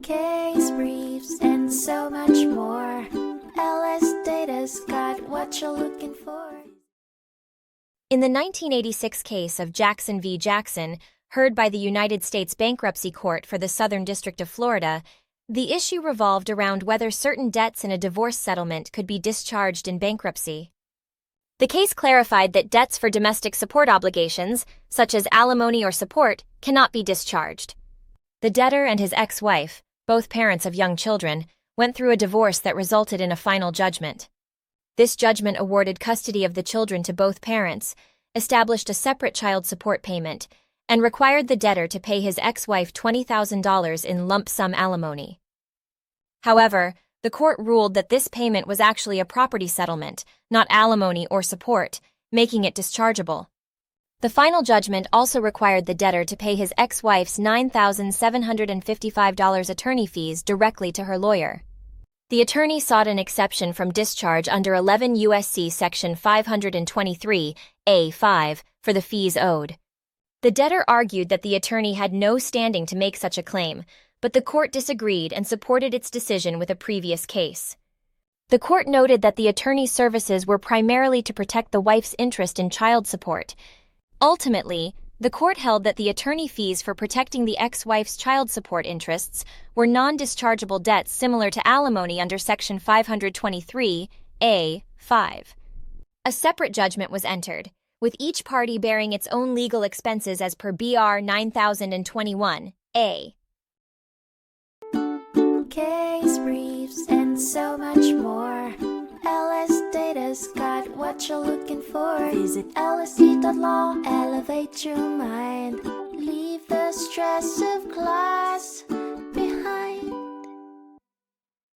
case briefs, and so much more. LSData's got what you're looking for. In the 1986 case of Jackson v. Jackson, heard by the United States Bankruptcy Court for the Southern District of Florida, the issue revolved around whether certain debts in a divorce settlement could be discharged in bankruptcy. The case clarified that debts for domestic support obligations, such as alimony or support, cannot be discharged. The debtor and his ex-wife, both parents of young children, went through a divorce that resulted in a final judgment. This judgment awarded custody of the children to both parents, established a separate child support payment, and required the debtor to pay his ex-wife $20,000 in lump sum alimony. However, the court ruled that this payment was actually a property settlement, not alimony or support, making it dischargeable. The final judgment also required the debtor to pay his ex-wife's $9,755 attorney fees directly to her lawyer. The attorney sought an exception from discharge under 11 U.S.C. Section 523(a)(5) for the fees owed. The debtor argued that the attorney had no standing to make such a claim, but the court disagreed and supported its decision with a previous case. The court noted that the attorney's services were primarily to protect the wife's interest in child support. Ultimately, the court held that the attorney fees for protecting the ex-wife's child support interests were non-dischargeable debts similar to alimony under Section 523(a)(5). A separate judgment was entered, with each party bearing its own legal expenses as per BR 9021(a). Case briefs, and so much more. LSData's got what you're looking for. Visit lsd.law, elevate your mind. Leave the stress of class.